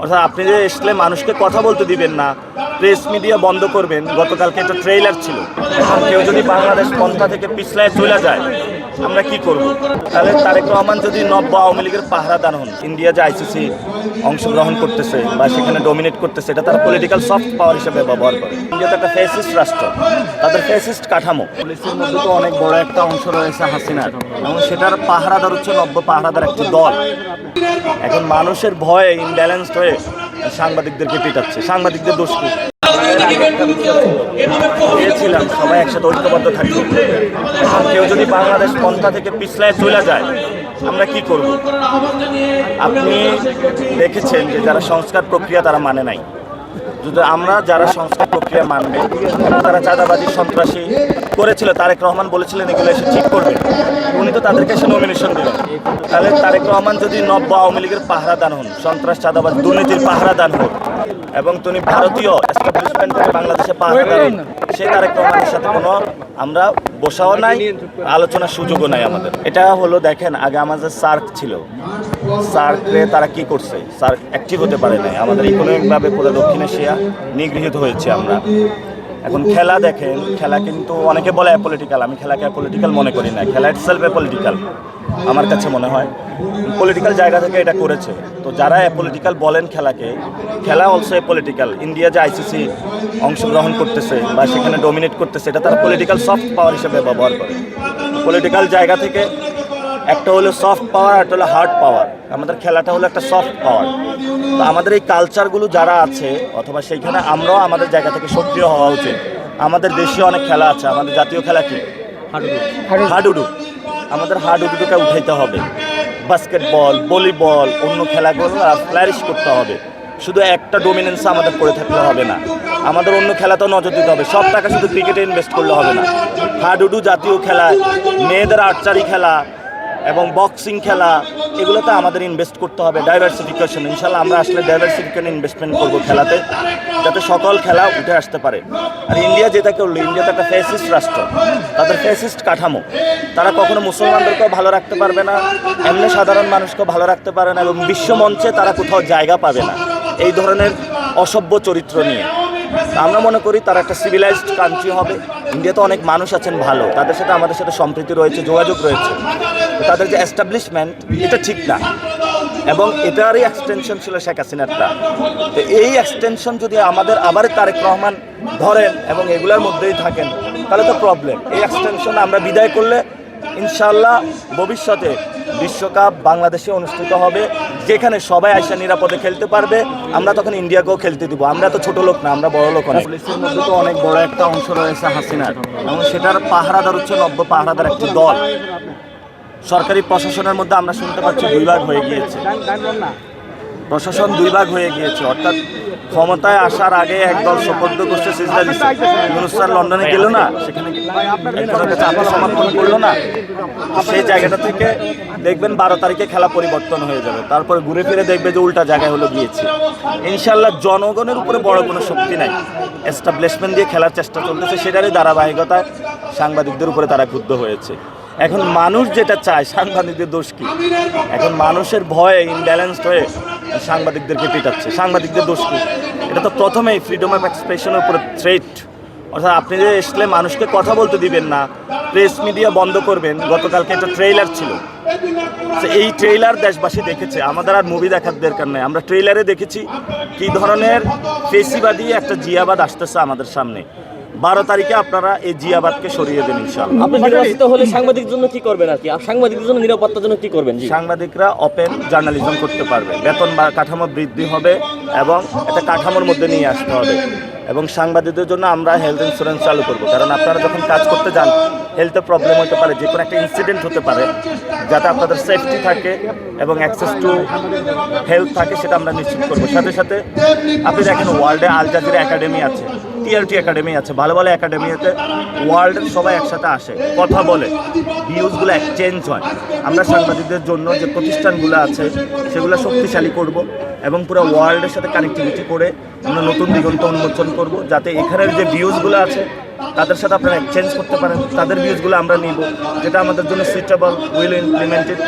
অর্থাৎ আপনি যে আসলে মানুষকে কথা বলতে দিবেন না, প্রেস মিডিয়া বন্ধ করবেন। গতকালকে একটা ট্রেইলার ছিল। এখন কেউ যদি বাংলাদেশ পন্থা থেকে পিছলায় চলে যায়, আমরা কি করব? তাহলে তারেক রহমান যদি নব্য আওয়ামী লীগের পাহারাদার হন, ইন্ডিয়া যে আইসিসি অংশগ্রহণ করতেছে বা সেখানে ডমিনেট করতেছে, এটা তারা পলিটিক্যাল সফট পাওয়ার হিসেবে ব্যবহার করে। ইন্ডিয়া তো একটা ফ্যাসিস্ট রাষ্ট্র, তাদের ফ্যাসিস্ট কাঠামো। পুলিশের মধ্যে তো অনেক বড় একটা অংশ রয়েছে হাসিনার, এবং সেটার পাহারাদার হচ্ছে নব্য পাহারাদার একটি দল। এখন মানুষের ভয়ে ইমব্যালেন্সড হয়ে সাংবাদিকদেরকে পিটাচ্ছে। সাংবাদিকদের দোষ কি? চেয়েছিলাম সবাই একসাথে ঐক্যবদ্ধ থাকবে। এখন কেউ যদি বাংলাদেশ পন্থা থেকে পিছলায় চলে যায়, আমরা কি করব? আপনি দেখেছেন যে যারা সংস্কার প্রক্রিয়া তারা মানে নাই। যদি আমরা যারা সংস্কার প্রক্রিয়া মানবে, তারা চাঁদাবাজি সন্ত্রাসী করেছিল, তারেক রহমান বলেছিলেন এগুলো এসে ঠিক করবে, উনি তো তাদেরকে এসে নমিনেশন দিলেন। তাহলে তারেক রহমান যদি নব্য আওয়ামী লীগের পাহারাদার হন, সন্ত্রাস চাঁদাবাজ দুর্নীতির পাহারাদার হন, এবং তিনি ভারতীয় এস্টাবলিশমেন্টের বাংলাদেশে পাহারাদার হন, সেই তারেক রহমানের সাথে কোনো আমরা বসাও নাই, আলোচনার সুযোগও নাই আমাদের। এটা হলো দেখেন, আগে আমাদের সার্ক ছিল, সার্কে তারা কি করছে? সার্ক অ্যাক্টিভ হতে পারে নাই। আমাদের ইকোনমিকভাবে পুরো দক্ষিণ এশিয়া নিগৃহীত হয়েছে আমরা। এখন খেলা দেখেন, খেলা কিন্তু অনেকে বলে অ্যাপলিটিক্যাল, আমি খেলাকে অ্যাপলিটিক্যাল মনে করি না। খেলা ইটসেলফ অ্যাপলিটিক্যাল আমার কাছে মনে হয়। পলিটিক্যাল জায়গা থেকে এটা করেছে, তো যারা অ্যাপলিটিক্যাল বলেন খেলাকে, খেলা অলসো অ্যাপলিটিক্যাল। ইন্ডিয়া যে আইসিসি অংশগ্রহণ করতেছে বা সেখানে ডমিনেট করতেছে, এটা তারা পলিটিক্যাল সফট পাওয়ার হিসেবে ব্যবহার করে। পলিটিক্যাল জায়গা থেকে একটা হলো সফট পাওয়ার, একটা হলো হার্ড পাওয়ার। আমাদের খেলাটা হলো একটা সফট পাওয়ার। তো আমাদের এই কালচারগুলো যারা আছে, অথবা সেইখানে আমরাও আমাদের জায়গা থেকে সক্রিয় হওয়া উচিত। আমাদের দেশে অনেক খেলা আছে। আমাদের জাতীয় খেলা কি? হাডুডু। আমাদের হাডুডুকে উঠাইতে হবে। বাস্কেটবল, ভলিবল, অন্য খেলাগুলো ফ্লারিশ করতে হবে। শুধু একটা ডোমিনেন্স আমাদের পড়ে থাকলে হবে না, আমাদের অন্য খেলাতেও নজর দিতে হবে। সব টাকা শুধু ক্রিকেটে ইনভেস্ট করলে হবে না। হাডুডু জাতীয় খেলা, মেয়েদের আর্চারি খেলা এবং বক্সিং খেলা, এগুলোতে আমাদের ইনভেস্ট করতে হবে। ডাইভার্সিফিকেশন, ইনশাল্লাহ আমরা আসলে ডাইভার্সিফিকেশন ইনভেস্টমেন্ট করবো খেলাতে, যাতে সকল খেলা উঠে আসতে পারে। আর ইন্ডিয়া যেটা করলো, ইন্ডিয়া তো একটা ফ্যাসিস্ট রাষ্ট্র, তাদের ফ্যাসিস্ট কাঠামো। তারা কখনো মুসলমানদেরকেও ভালো রাখতে পারবে না, এমনি সাধারণ মানুষকেও ভালো রাখতে পারে না, এবং বিশ্ব মঞ্চে তারা কোথাও জায়গা পাবে না এই ধরনের অসভ্য চরিত্র নিয়ে। আমরা মনে করি তারা একটা সিভিলাইজড কান্ট্রি হবে। ইন্ডিয়াতে অনেক মানুষ আছেন ভালো, তাদের সাথে আমাদের সাথে সম্প্রীতি রয়েছে, যোগাযোগ রয়েছে। তাদের যে এস্টাবলিশমেন্ট, এটা ঠিক না, এবং এটারই এক্সটেনশন ছিল শেখ হাসিনারটা। তো এই এক্সটেনশন যদি আমাদের আবার তারেক রহমান ধরেন এবং এগুলোর মধ্যেই থাকেন, তাহলে তো প্রবলেম। এই এক্সটেনশন আমরা বিদায় করলে ইনশাল্লাহ ভবিষ্যতে বিশ্বকাপ বাংলাদেশে অনুষ্ঠিত হবে, যেখানে সবাই আইসা নিরাপদে খেলতে পারবে। আমরা তখন ইন্ডিয়াকেও খেলতে দিব। আমরা তো ছোট লোক না, আমরা বড় লোক না। পুলিশের মধ্যে তো অনেক বড় একটা অংশ রয়েছে হাসিনার, এবং সেটার পাহারাদার হচ্ছে নব্য পাহারাদার একটি দল। সরকারি প্রশাসনের মধ্যে আমরা শুনতে পাচ্ছি 2 ভাগ হয়ে গিয়েছে, প্রশাসন 2 ভাগ হয়ে গিয়েছে। অর্থাৎ ক্ষমতায় আসার আগে একদল সোপর্দ করছে, সিজদা দিচ্ছে। ইউনূস স্যার লন্ডনে গেল না, সেখানে আত্মসমর্পণ করলো না। সেই জায়গাটা থেকে দেখবেন 12 তারিখে খেলা পরিবর্তন হয়ে যাবে। তারপরে ঘুরে ফিরে দেখবে যে উল্টা জায়গায় হলো গিয়েছে। ইনশাল্লাহ জনগণের উপরে বড় কোনো শক্তি নাই, এস্টাবলিশমেন্ট দিয়ে খেলার চেষ্টা চলতেছে, সেটারই ধারাবাহিকতায় সাংবাদিকদের উপরে তারা ক্ষুব্ধ হয়েছে। এখন মানুষ যেটা চায়, সাংবাদিকদের দোষ কি? এখন মানুষের ভয়ে ইমব্যালেন্সড হয়ে সাংবাদিকদেরকে পিটাচ্ছে। সাংবাদিকদের দোষ কি? এটা তো প্রথমেই ফ্রিডম অফ এক্সপ্রেশনের উপরে থ্রেট। অর্থাৎ আপনি যে আসলে মানুষকে কথা বলতে দিবেন না, প্রেস মিডিয়া বন্ধ করবেন। গতকালকে একটা ট্রেইলার ছিল, এই ট্রেইলার দেশবাসী দেখেছে, আমাদের আর মুভি দেখার দরকার নেই। আমরা ট্রেইলারে দেখেছি কি ধরনের ফেসিবাদী একটা জিয়াবাদ আসতেছে আমাদের সামনে। 12 তারিখে আপনারা এই জিয়াবাদকে সরিয়ে দেন ইনশাআল্লাহ। আপনি নির্বাচিত হলে সাংবাদিকদের জন্য কি করবেন আর কি? সাংবাদিকদের জন্য নিরাপত্তার জন্য কি করবেন? সাংবাদিকরা ওপেন জার্নালিজম করতে পারবে, বেতন বা কাঠামো বৃদ্ধি হবে, এবং একটা কাঠামোর মধ্যে নিয়ে আসতে হবে। এবং সাংবাদিকদের জন্য আমরা হেলথ ইন্স্যুরেন্স চালু করব, কারণ আপনারা যখন কাজ করতে যান হেলথে প্রবলেম হতে পারে, যে কোনো একটা ইনসিডেন্ট হতে পারে, যাতে আপনাদের সেফটি থাকে এবং অ্যাক্সেস টু হেলথ থাকে, সেটা আমরা নিশ্চিত করব। সাথে সাথে আপনি দেখেন ওয়ার্ল্ডে আল জাজিরা একাডেমি আছে, টিআরটি একাডেমি আছে, ভালো ভালো একাডেমিতে ওয়ার্ল্ডের সবাই একসাথে আসে, কথা বলে, ভিউজগুলো এক্সচেঞ্জ হয়। আমরা সাংবাদিকদের জন্য যে প্রতিষ্ঠানগুলো আছে সেগুলো শক্তিশালী করব, এবং পুরো ওয়ার্ল্ডের সাথে কানেক্টিভিটি করে আমরা নতুন দিগন্ত উন্মোচন করব, যাতে এখানের যে ভিউজগুলো আছে তাদের সাথে আপনারা এক্সচেঞ্জ করতে পারেন। তাদের ভিউজগুলো আমরা নিব, যেটা আমাদের জন্য সুইটেবল, উইল ইমপ্লিমেন্টেড।